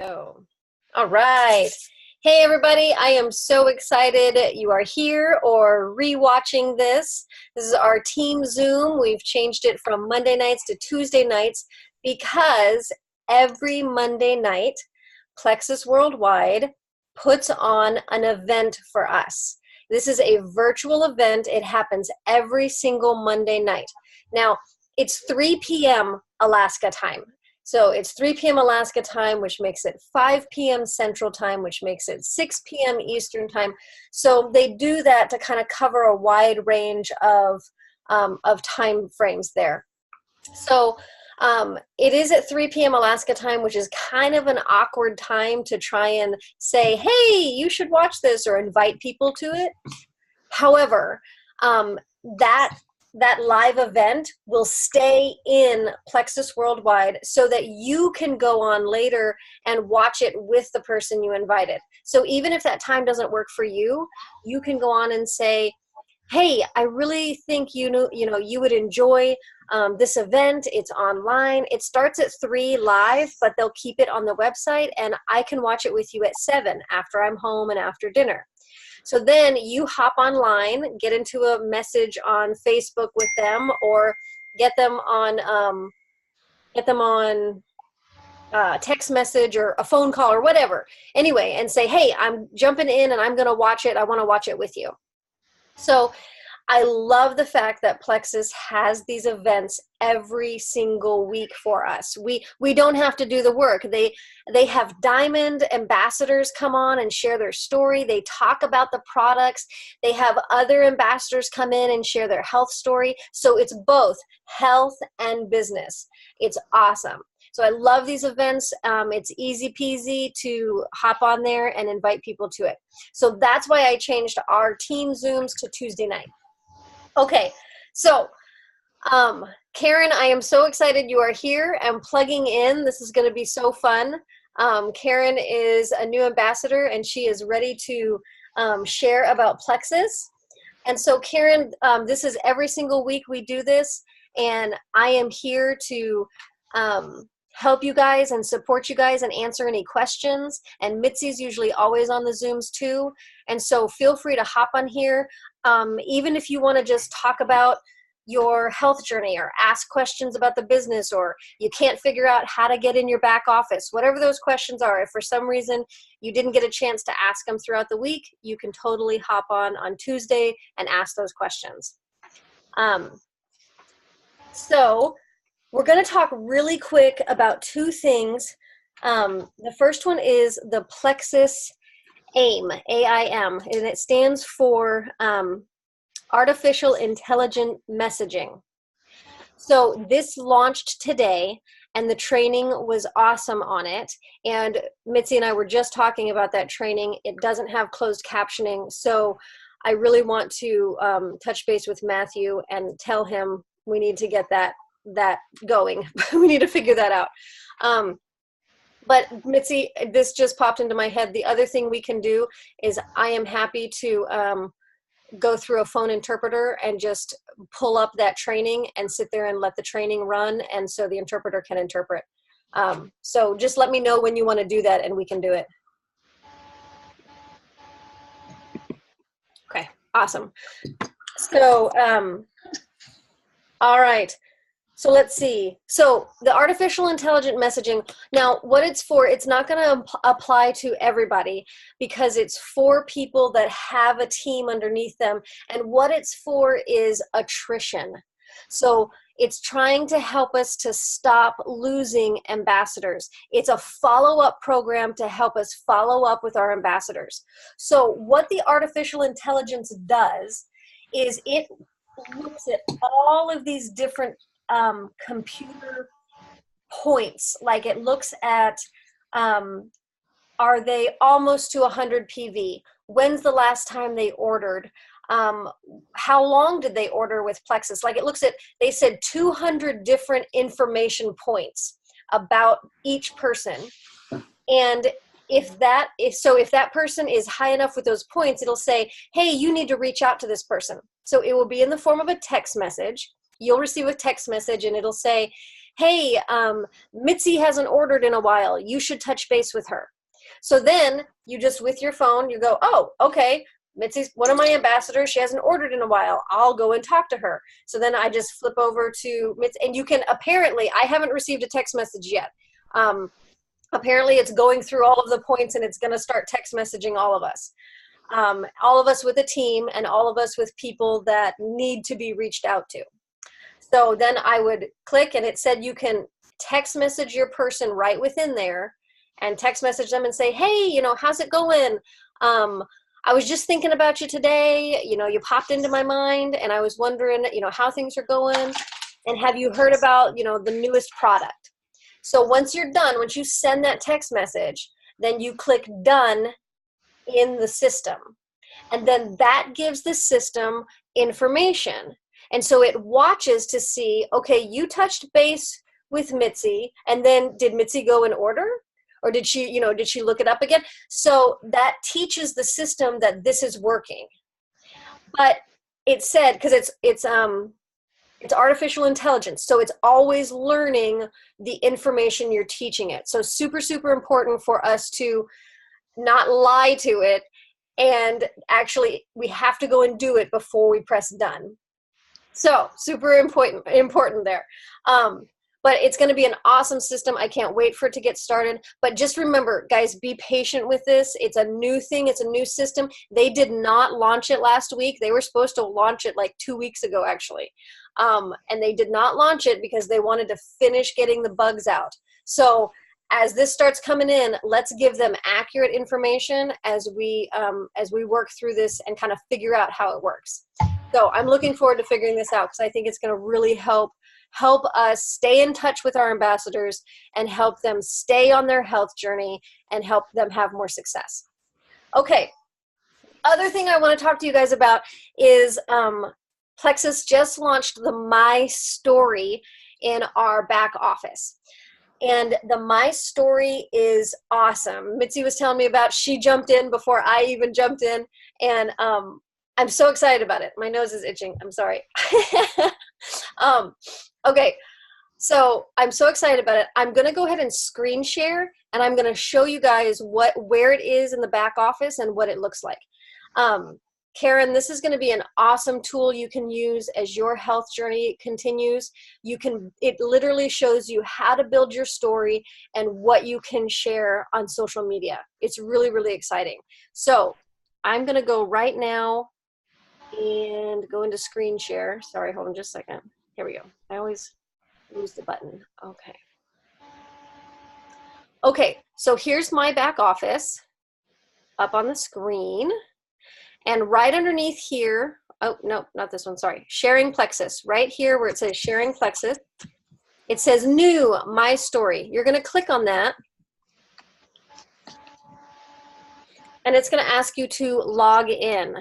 Go. All right. Hey, everybody. I am so excited you are here or rewatching this. This is our team Zoom. We've changed it from Monday nights to Tuesday nights because every Monday night, Plexus Worldwide puts on an event for us. This is a virtual event. It happens every single Monday night. Now, it's 3 p.m. Alaska time. So it's 3 p.m. Alaska time, which makes it 5 p.m. Central time, which makes it 6 p.m. Eastern time. So they do that to kind of cover a wide range of time frames there. So it is at 3 p.m. Alaska time, which is kind of an awkward time to try and say, hey, you should watch this or invite people to it. However, that live event will stay in Plexus Worldwide so that you can go on later and watch it with the person you invited. So even if that time doesn't work for you, you can go on and say, hey, I really think you would enjoy this event. It's online. It starts at 3 live, but they'll keep it on the website, and I can watch it with you at 7 after I'm home and after dinner. So then you hop online, get into a message on Facebook with them, or get them on text message or a phone call or whatever. Anyway, and say, hey, I'm jumping in and I'm going to watch it. I want to watch it with you. So I love the fact that Plexus has these events every single week for us. We don't have to do the work. They have diamond ambassadors come on and share their story. They talk about the products. They have other ambassadors come in and share their health story. So it's both health and business. It's awesome. So I love these events. It's easy peasy to hop on there and invite people to it. So that's why I changed our team Zooms to Tuesday night. Okay, so Karen, I am so excited you are here and plugging in. This is going to be so fun. Karen is a new ambassador and she is ready to share about Plexus. And so Karen, this is every single week we do this, and I am here to help you guys and support you guys and answer any questions. And Mitzi's usually always on the Zooms too. And so feel free to hop on here. Even if you want to just talk about your health journey or ask questions about the business, or you can't figure out how to get in your back office, whatever those questions are, if for some reason you didn't get a chance to ask them throughout the week, you can totally hop on Tuesday and ask those questions. So we're going to talk really quick about two things. The first one is the Plexus AIM, AIM, and it stands for Artificial Intelligent Messaging. So this launched today, and the training was awesome on it. And Mitzi and I were just talking about that training. It doesn't have closed captioning, so I really want to touch base with Matthew and tell him we need to get that going. We need to figure that out. But Mitzi, this just popped into my head. The other thing we can do is I am happy to go through a phone interpreter and just pull up that training and sit there and let the training run, and so the interpreter can interpret. So just let me know when you want to do that and we can do it. Okay, awesome. So, all right. So let's see. So the artificial intelligent messaging, now what it's for, it's not going to apply to everybody because it's for people that have a team underneath them. And what it's for is attrition. So it's trying to help us to stop losing ambassadors. It's a follow-up program to help us follow up with our ambassadors. So what the artificial intelligence does is it looks at all of these different computer points. Like it looks at, are they almost to 100 PV? When's the last time they ordered? How long did they order with Plexus? Like it looks at, they said 200 different information points about each person. And if that person is high enough with those points, it'll say, hey, you need to reach out to this person. So it will be in the form of a text message. You'll receive a text message and it'll say, hey, Mitzi hasn't ordered in a while. You should touch base with her. So then you just, with your phone, you go, oh, okay, Mitzi's one of my ambassadors. She hasn't ordered in a while. I'll go and talk to her. So then I just flip over to Mitzi, and you can, apparently, I haven't received a text message yet. Apparently it's going through all of the points and it's going to start text messaging all of us with a team and all of us with people that need to be reached out to. So then I would click and it said you can text message your person right within there and text message them and say, hey, you know, how's it going? I was just thinking about you today. You know, you popped into my mind and I was wondering, you know, how things are going. And have you heard about, you know, the newest product? So once you're done, once you send that text message, then you click done in the system. And then that gives the system information. And so it watches to see, okay, you touched base with Mitzi, and then did Mitzi go in order? Or did she, you know, did she look it up again? So that teaches the system that this is working. But it said, because it's artificial intelligence, so it's always learning the information you're teaching it. So super, super important for us to not lie to it, and actually we have to go and do it before we press done. So super important there. But it's going to be an awesome system. I can't wait for it to get started. But just remember, guys, be patient with this. It's a new thing. It's a new system. They did not launch it last week. They were supposed to launch it like 2 weeks ago, actually. And they did not launch it because they wanted to finish getting the bugs out. So as this starts coming in, let's give them accurate information as we work through this and kind of figure out how it works. So I'm looking forward to figuring this out because I think it's going to really help us stay in touch with our ambassadors and help them stay on their health journey and help them have more success. Okay, other thing I want to talk to you guys about is Plexus just launched the My Story in our back office. And the My Story is awesome. Mitzi was telling me about, she jumped in before I even jumped in, and I'm so excited about it. My nose is itching. I'm sorry. Okay, so I'm so excited about it. I'm going to go ahead and screen share, and I'm going to show you guys where it is in the back office and what it looks like. Karen, this is going to be an awesome tool you can use as your health journey continues. It literally shows you how to build your story and what you can share on social media. It's really, really exciting. So I'm going to go right now and go into screen share. Sorry, hold on just a second. Here we go. I always lose the button. Okay. Okay, so here's my back office up on the screen. And right underneath here, oh, no, not this one, sorry. Sharing Plexus, right here where it says Sharing Plexus, it says New, My Story. You're going to click on that. And it's going to ask you to log in.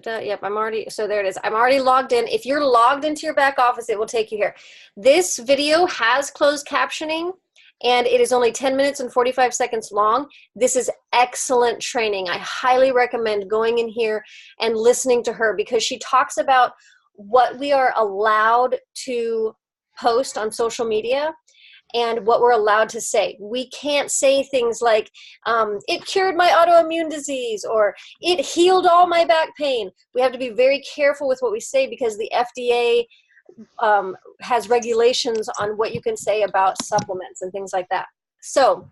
Yep, I'm already, so there it is. I'm already logged in. If you're logged into your back office, it will take you here. This video has closed captioning, and it is only 10 minutes and 45 seconds long. This is excellent training. I highly recommend going in here and listening to her because she talks about what we are allowed to post on social media and what we're allowed to say. We can't say things like, it cured my autoimmune disease, or it healed all my back pain. We have to be very careful with what we say because the FDA has regulations on what you can say about supplements and things like that. So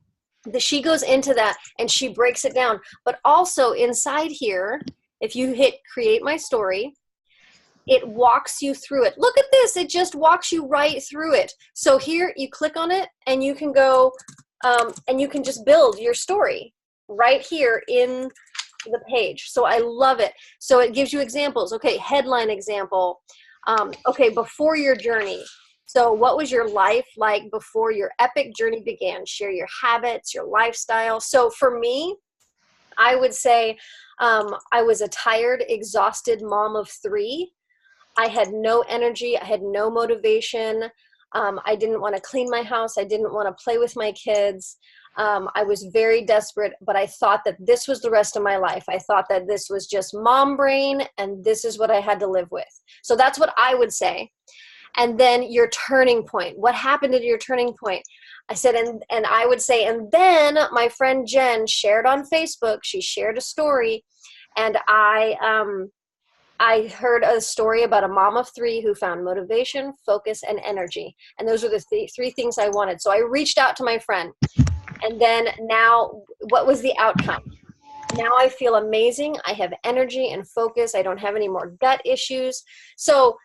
she goes into that and she breaks it down. But also inside here, if you hit Create My Story, it walks you through it. Look at this, it just walks you right through it. So here you click on it and you can go and you can just build your story right here in the page. So I love it. So it gives you examples. Okay, headline example. Okay, before your journey. So what was your life like before your epic journey began? Share your habits, your lifestyle. So for me, I would say I was a tired, exhausted mom of 3. I had no energy. I had no motivation. I didn't want to clean my house. I didn't want to play with my kids. I was very desperate, but I thought that this was the rest of my life. I thought that this was just mom brain and this is what I had to live with. So that's what I would say. And then your turning point. What happened at your turning point? I said, and I would say, and then my friend Jen shared on Facebook, she shared a story, and I heard a story about a mom of 3 who found motivation, focus, and energy. And those are the three things I wanted. So I reached out to my friend. And then now, what was the outcome? Now I feel amazing. I have energy and focus. I don't have any more gut issues. So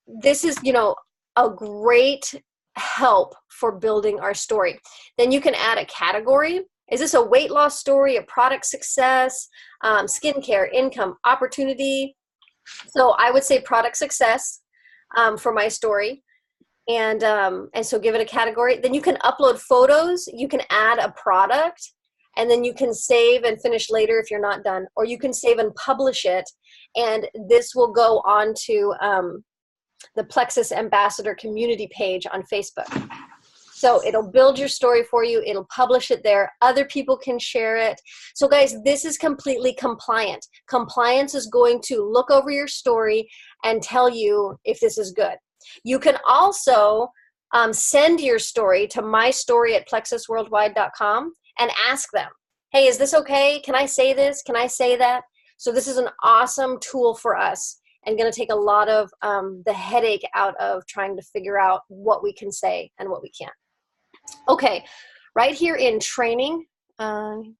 this is, a great help for building our story. Then you can add a category. Is this a weight loss story, a product success, skincare, income, opportunity? So I would say product success for my story. And so give it a category. Then you can upload photos. You can add a product, and then you can save and finish later if you're not done, or you can save and publish it. And this will go on to the Plexus Ambassador community page on Facebook. So it'll build your story for you. It'll publish it there. Other people can share it. So guys, this is completely compliant. Compliance is going to look over your story and tell you if this is good. You can also send your story to mystory@plexusworldwide.com and ask them, hey, is this okay? Can I say this? Can I say that? So this is an awesome tool for us and going to take a lot of the headache out of trying to figure out what we can say and what we can't. Okay, right here in training. Okay,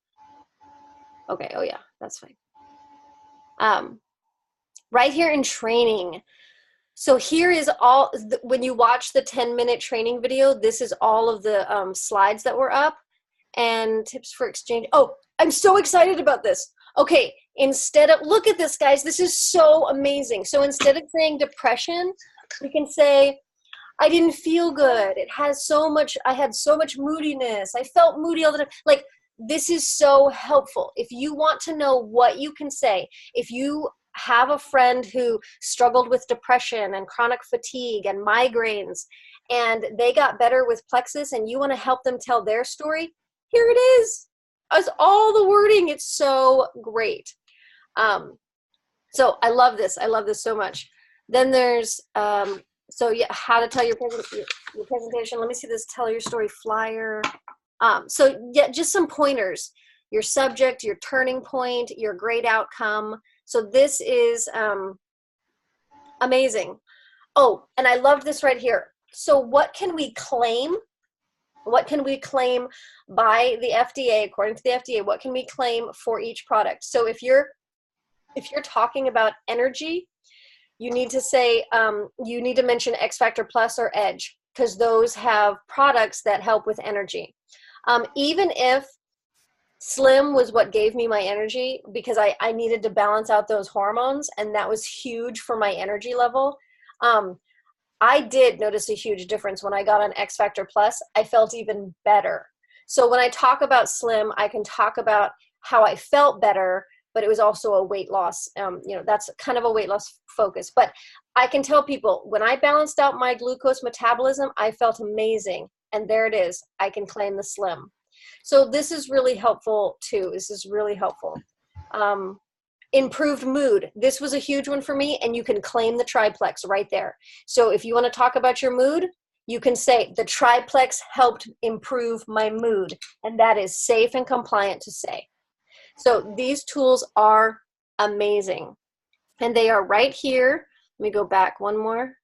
oh yeah, that's fine. Right here in training. So here is all, when you watch the 10-minute training video, this is all of the slides that were up and tips for exchange. Oh, I'm so excited about this. Okay, instead of, look at this, guys. This is so amazing. So instead of saying depression, we can say, I didn't feel good. I had so much moodiness. I felt moody all the time. Like, this is so helpful. If you want to know what you can say, if you have a friend who struggled with depression and chronic fatigue and migraines, and they got better with Plexus, and you want to help them tell their story, here it is. As all the wording, it's so great. So I love this. I love this so much. Then there's, so yeah, how to tell your presentation. Let me see this tell your story flyer. So yeah, just some pointers. Your subject, your turning point, your great outcome. So this is amazing. Oh, and I loved this right here. So what can we claim? What can we claim by the FDA, according to the FDA? What can we claim for each product? So if you're talking about energy, you need to say, you need to mention X Factor Plus or Edge, because those have products that help with energy. Even if Slim was what gave me my energy, because I needed to balance out those hormones, and that was huge for my energy level. I did notice a huge difference when I got on X Factor Plus. I felt even better. So when I talk about Slim, I can talk about how I felt better, but it was also a weight loss. That's kind of a weight loss focus. But I can tell people, when I balanced out my glucose metabolism, I felt amazing. And there it is. I can claim the Slim. So this is really helpful too. This is really helpful. Improved mood. This was a huge one for me, and you can claim the triplex right there. So if you want to talk about your mood, you can say the triplex helped improve my mood, and that is safe and compliant to say. So these tools are amazing, and they are right here. Let me go back one more.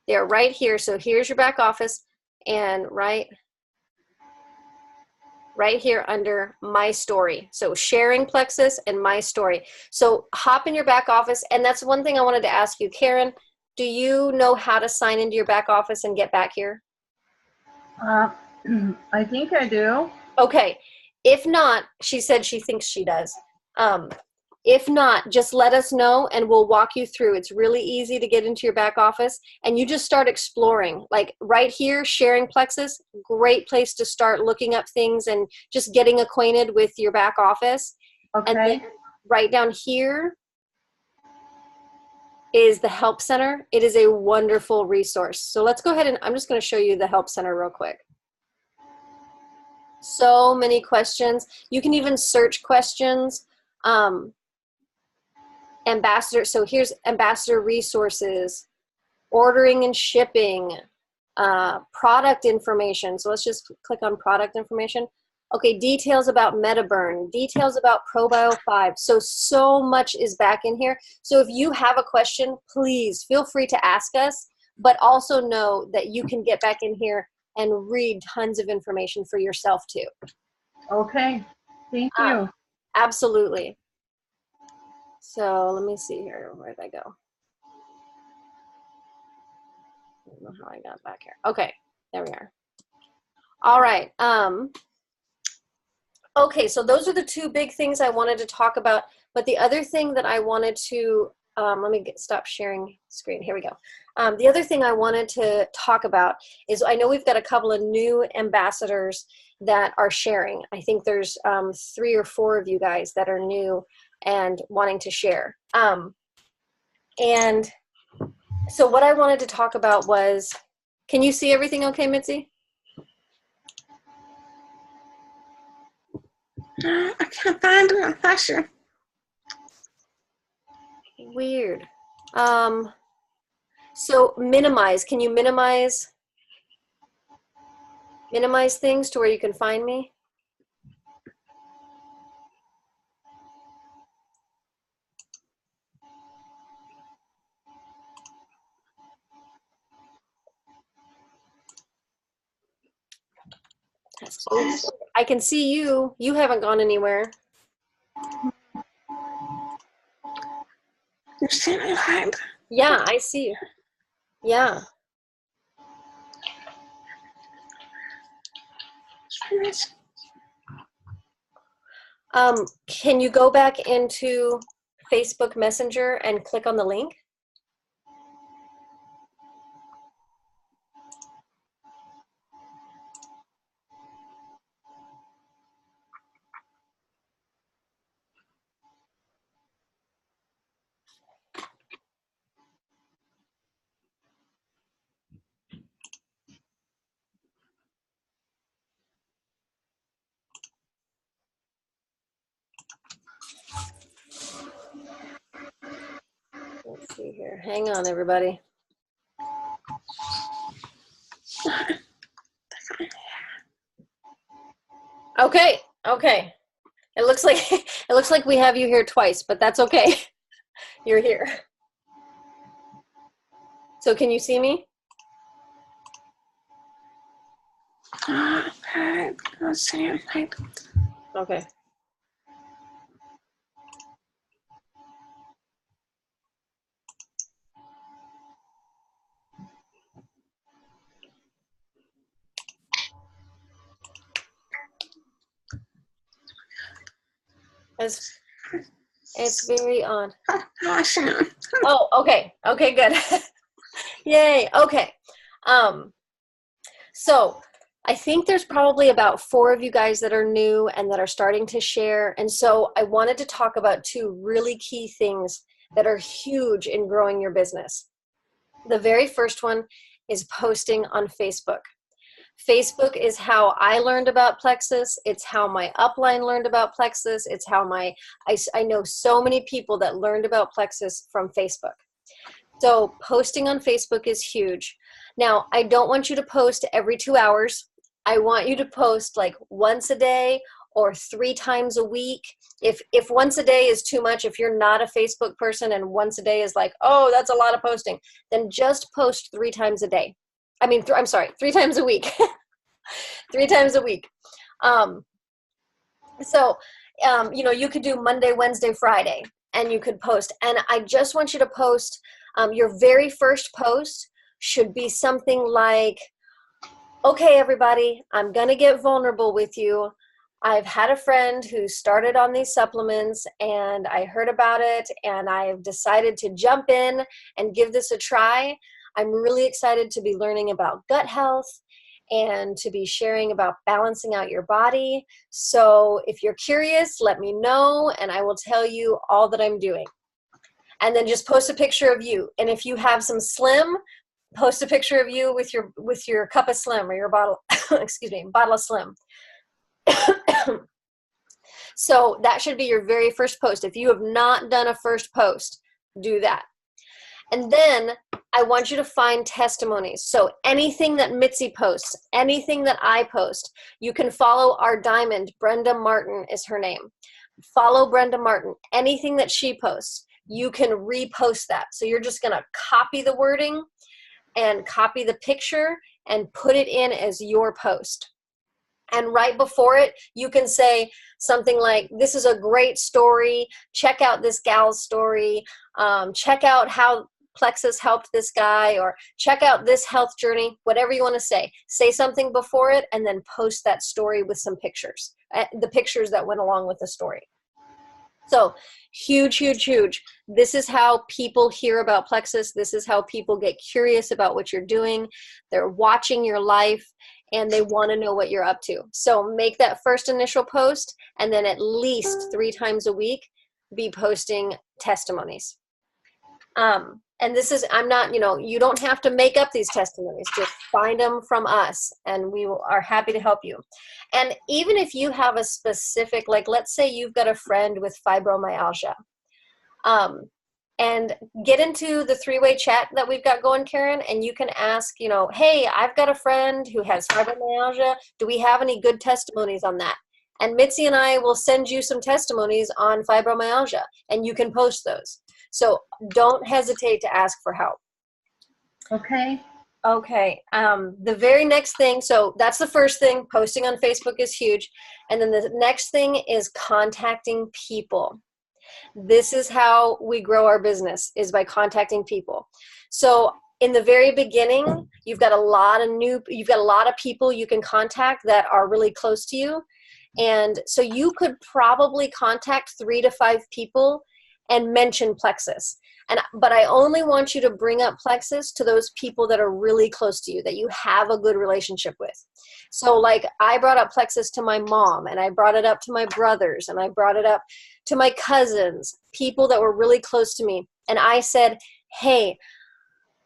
They are right here. So here's your back office, and right here under my story. So sharing Plexus and my story. So hop in your back office. And that's one thing I wanted to ask you, Karen, do you know how to sign into your back office and get back here? I think I do. Okay. If not, she said she thinks she does. If not, just let us know and we'll walk you through. It's really easy to get into your back office, and you just start exploring. Like right here, sharing Plexus, great place to start looking up things and just getting acquainted with your back office. Okay. And then right down here is the Help Center. It is a wonderful resource. So let's go ahead and I'm just going to show you the Help Center real quick. So many questions. You can even search questions. Ambassador, so here's ambassador resources, ordering and shipping, product information. So let's just click on product information. Okay, details about MetaBurn, details about ProBio 5. So much is back in here. So if you have a question, please feel free to ask us, but also know that you can get back in here and read tons of information for yourself too. Okay, thank you. Absolutely. So let me see here. Where did I go? I don't know how I got back here. Okay, there we are. All right. Okay, so those are the two big things I wanted to talk about. But the other thing that I wanted to, let me stop sharing screen. Here we go. The other thing I wanted to talk about is I know we've got a couple of new ambassadors that are sharing. I think there's 3 or 4 of you guys that are new and wanting to share. And so what I wanted to talk about was, can you see everything okay, Mitzi? I can't find it. I'm not sure. Weird. So minimize. Can you minimize things to where you can find me? I can see you. You haven't gone anywhere. You see me hide? Yeah, I see you. Yeah. Can you go back into Facebook Messenger and click on the link? Let's see here. Hang on, everybody. Okay. Okay. It looks like we have you here twice, but that's okay. You're here. So can you see me? Let's see. Okay. It's very odd. Oh, okay. Okay, good. Yay. Okay. So I think there's probably about 4 of you guys that are new and that are starting to share. And so I wanted to talk about 2 really key things that are huge in growing your business. The very first one is posting on Facebook. Facebook is how I learned about Plexus. It's how my upline learned about Plexus. It's how I know so many people that learned about Plexus from Facebook. So posting on Facebook is huge. Now, I don't want you to post every 2 hours. I want you to post like once a day or 3 times a week. If once a day is too much, if you're not a Facebook person and once a day is like, oh, that's a lot of posting, then just post 3 times a day. I mean, I'm sorry, 3 times a week. 3 times a week. You could do Monday, Wednesday, Friday, and you could post. And I just want you to post, your very first post should be something like, okay, everybody, I'm going to get vulnerable with you. I've had a friend who started on these supplements and I heard about it and I've decided to jump in and give this a try. I'm really excited to be learning about gut health and to be sharing about balancing out your body. So if you're curious, let me know and I will tell you all that I'm doing. And then just post a picture of you. And if you have some Slim, post a picture of you with your cup of Slim or your bottle, excuse me, bottle of Slim. So that should be your very first post. If you have not done a first post, do that. And then I want you to find testimonies. So anything that Mitzi posts, anything that I post, you can follow our diamond. Brenda Martin is her name. Follow Brenda Martin. Anything that she posts, you can repost that. So you're just going to copy the wording and copy the picture and put it in as your post. And right before it, you can say something like, this is a great story. Check out this gal's story. Check out how Plexus helped this guy, or check out this health journey, whatever you want to say. Say something before it and then post that story with some pictures, the pictures that went along with the story. So huge, huge, huge. This is how people hear about Plexus. This is how people get curious about what you're doing. They're watching your life and they want to know what you're up to. So make that first initial post, and then at least 3 times a week, be posting testimonies. And this is, I'm not, you don't have to make up these testimonies. Just find them from us, and we are happy to help you. And even if you have a specific, like, let's say you've got a friend with fibromyalgia, and get into the 3-way chat that we've got going, Karen, and you can ask, hey, I've got a friend who has fibromyalgia. Do we have any good testimonies on that? And Mitzi and I will send you some testimonies on fibromyalgia, and you can post those. So don't hesitate to ask for help. Okay. Okay. The very next thing, so that's the first thing. Posting on Facebook is huge. And then the next thing is contacting people. This is how we grow our business, is by contacting people. So in the very beginning, you've got a lot of people you can contact that are really close to you. And so you could probably contact 3 to 5 people and mention Plexus. But I only want you to bring up Plexus to those people that are really close to you, that you have a good relationship with. So like I brought up Plexus to my mom, and I brought it up to my brothers, and I brought it up to my cousins, people that were really close to me. And I said, hey,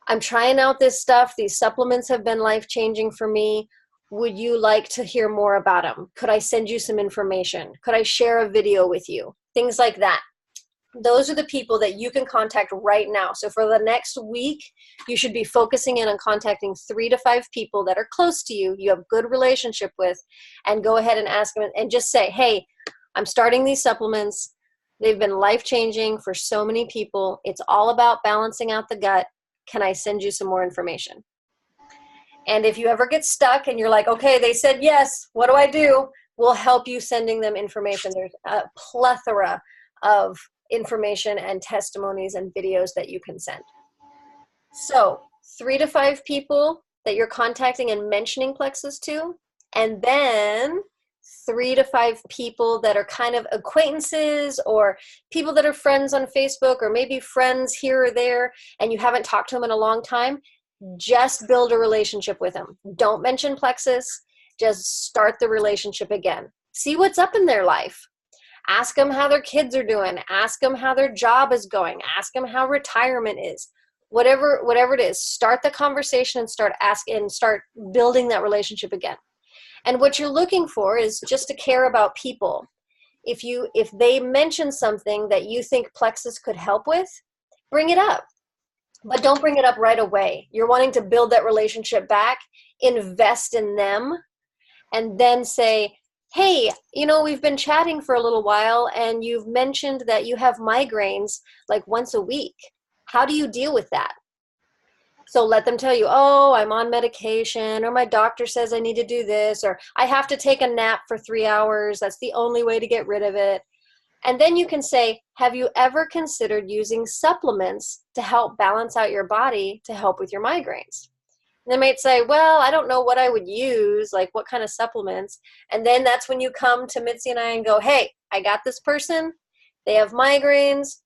I'm trying out this stuff. These supplements have been life-changing for me. Would you like to hear more about them? Could I send you some information? Could I share a video with you? Things like that. Those are the people that you can contact right now. So for the next week, you should be focusing in on contacting 3 to 5 people that are close to you, you have good relationship with, and go ahead and ask them and just say, hey, I'm starting these supplements. They've been life-changing for so many people. It's all about balancing out the gut. Can I send you some more information? And if you ever get stuck and you're like, okay, they said yes, what do I do? We'll help you sending them information. There's a plethora of information and testimonies and videos that you can send. So 3 to 5 people that you're contacting and mentioning Plexus to, and then 3 to 5 people that are kind of acquaintances or people that are friends on Facebook, or maybe friends here or there, and you haven't talked to them in a long time. Just build a relationship with them. Don't mention Plexus. Just start the relationship again. See what's up in their life. Ask them how their kids are doing. Ask them how their job is going. Ask them how retirement is. Whatever it is, start the conversation and start building that relationship again. And what you're looking for is just to care about people. If they mention something that you think Plexus could help with, bring it up. But don't bring it up right away. You're wanting to build that relationship back, invest in them, and then say, hey, we've been chatting for a little while, and you've mentioned that you have migraines like once a week. How do you deal with that? So let them tell you, oh, I'm on medication, or my doctor says I need to do this, or I have to take a nap for 3 hours. That's the only way to get rid of it. And then you can say, have you ever considered using supplements to help balance out your body to help with your migraines? And they might say, well, I don't know what I would use, like what kind of supplements. And then that's when you come to Mitzi and I and go, hey, I got this person. They have migraines.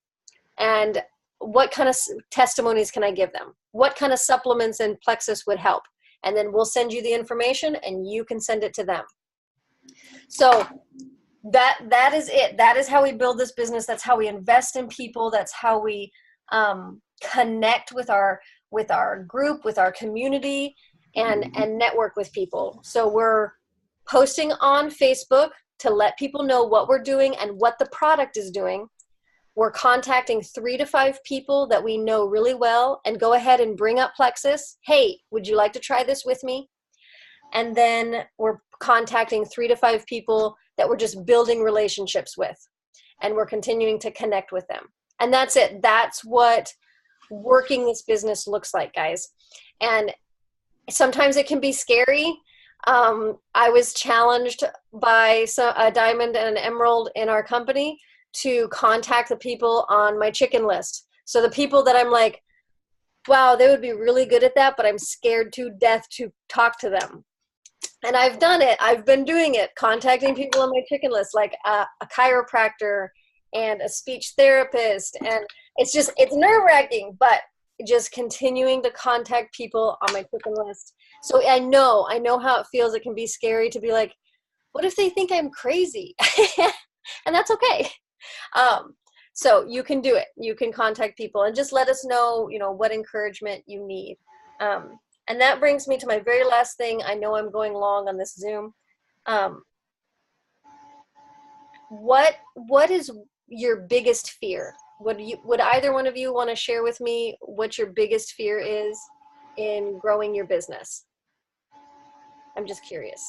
And what kind of testimonies can I give them? What kind of supplements and Plexus would help? And then we'll send you the information and you can send it to them. So that is it. That is how we build this business. That's how we invest in people. That's how we connect with our group, with our community, and network with people. So we're posting on Facebook to let people know what we're doing and what the product is doing. We're contacting 3 to 5 people that we know really well and go ahead and bring up Plexus. Hey, would you like to try this with me? And then we're contacting 3 to 5 people that we're just building relationships with. And we're continuing to connect with them. And that's it. That's what working this business looks like, guys. And sometimes it can be scary. I was challenged by a diamond and an emerald in our company to contact the people on my chicken list. So the people that I'm like, wow, they would be really good at that, but I'm scared to death to talk to them. And I've done it. I've been doing it, contacting people on my chicken list, like a chiropractor and a speech therapist. And it's nerve-wracking, but just continuing to contact people on my chicken list. So I know how it feels. It can be scary to be like, what if they think I'm crazy? And that's okay. So you can do it. You can contact people and just let us know, what encouragement you need. And that brings me to my very last thing. I know I'm going long on this Zoom. What is your biggest fear? Would either one of you want to share with me what your biggest fear is in growing your business? I'm just curious.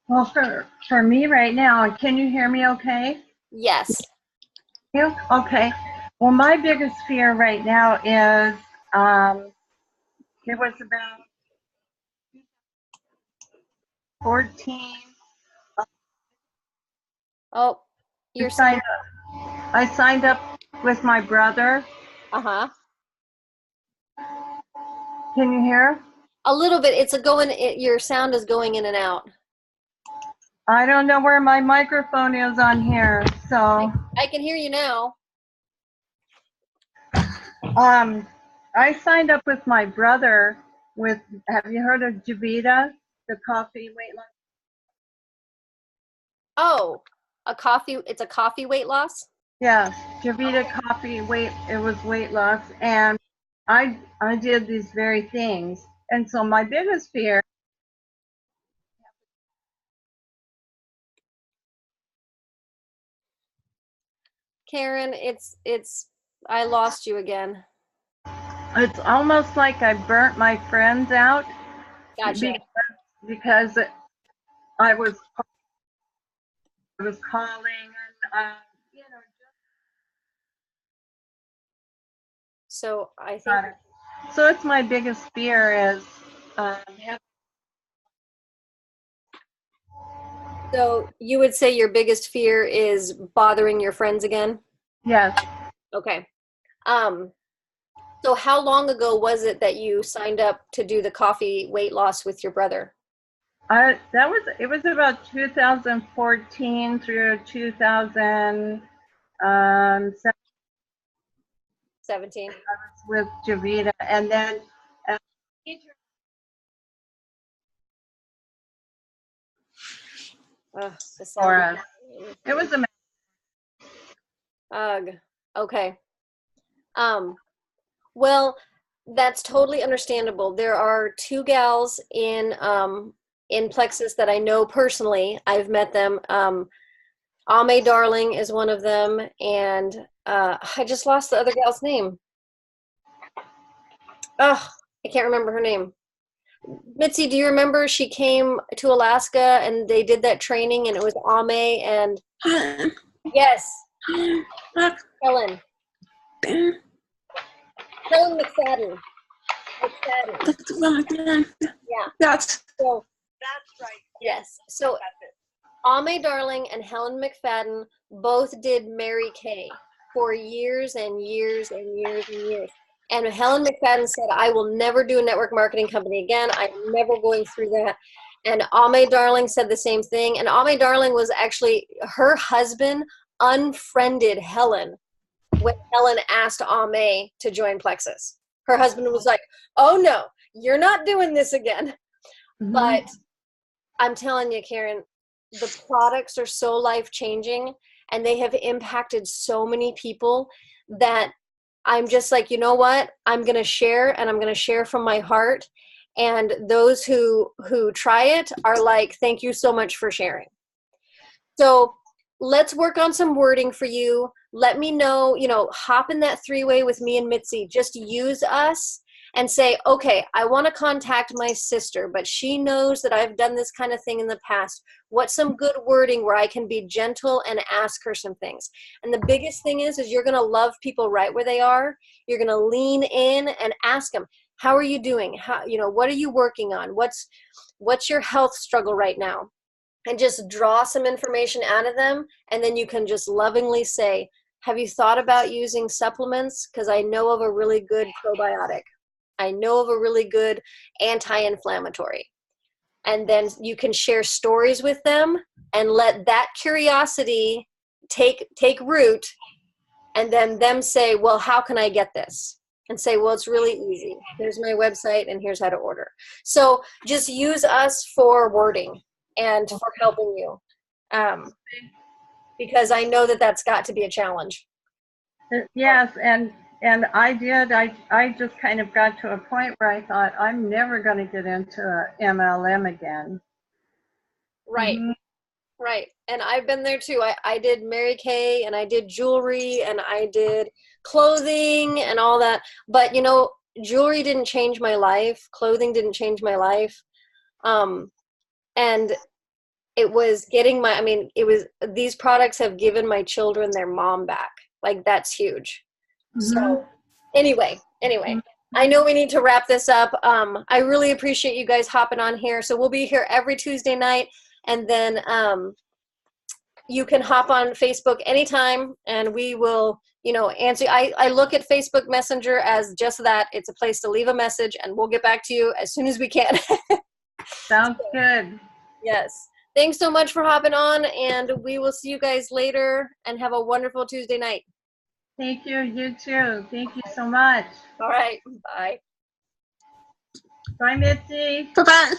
Well, for me right now, can you hear me okay? Yes. You? Okay. Well, my biggest fear right now is, it was about 14. Oh, you're saying. I signed up with my brother. Uh-huh. Can you hear? A little bit. Your sound is going in and out. I don't know where my microphone is on here, so. I can hear you now. I signed up with my brother have you heard of Javita, the coffee weight loss? Oh, it's a coffee weight loss? Yes, Javita coffee weight loss, and I did these very things. And so my biggest fear. Karen, I lost you again. It's almost like I burnt my friends out. Gotcha. Because I was calling and So I think. So it's my biggest fear is. So you would say your biggest fear is bothering your friends again? Yes. Okay. So how long ago was it that you signed up to do the coffee weight loss with your brother? It was about 2014 through 2017. 17. I was with Javita, and then The sound. It was amazing. Ugh. Okay. Well, that's totally understandable. There are 2 gals in Plexus that I know personally. I've met them. Ame Darling is one of them, and I just lost the other gal's name. Oh, I can't remember her name. Mitzi, do you remember she came to Alaska and they did that training and it was Ame and yes, Helen. Helen McFadden. Yeah. That's right. Yes. So Ame Darling and Helen McFadden both did Mary Kay for years and years and years and years. And Helen McFadden said, I will never do a network marketing company again. I'm never going through that. And Ame Darling said the same thing. And Ame Darling was actually, her husband unfriended Helen when Helen asked Ame to join Plexus. Her husband was like, oh no, you're not doing this again. Mm-hmm. But I'm telling you, Karen, the products are so life-changing and they have impacted so many people that I'm just like, you know what? I'm going to share, and I'm going to share from my heart. And those who try it are like, thank you so much for sharing. So let's work on some wording for you. Let me know, hop in that 3-way with me and Mitzi. Just use us and say, okay, I want to contact my sister, but she knows that I've done this kind of thing in the past. What's some good wording where I can be gentle and ask her some things? And the biggest thing is you're going to love people right where they are. You're going to lean in and ask them, how are you doing? How, what are you working on? What's your health struggle right now? And just draw some information out of them. And then you can just lovingly say, have you thought about using supplements? Because I know of a really good probiotic. I know of a really good anti-inflammatory. And then you can share stories with them and let that curiosity take root, and then them say, well, how can I get this? And say, well, it's really easy. Here's my website and here's how to order. So just use us for wording and for helping you. Because I know that that's got to be a challenge. Yes, and I just kind of got to a point where I thought, I'm never going to get into a MLM again. Right. Mm-hmm. Right. And I've been there too. I did Mary Kay, and I did jewelry, and I did clothing and all that. But, jewelry didn't change my life. Clothing didn't change my life. And it was these products have given my children their mom back. Like, that's huge. Mm-hmm. So anyway, I know we need to wrap this up. I really appreciate you guys hopping on here. So we'll be here every Tuesday night. And then you can hop on Facebook anytime, and we will, answer. I look at Facebook Messenger as just that. It's a place to leave a message, and we'll get back to you as soon as we can. Sounds good. Yes. Thanks so much for hopping on, and we will see you guys later, and have a wonderful Tuesday night. Thank you. You too. Thank you so much. All right. Bye. Bye, Mitzi. Bye-bye.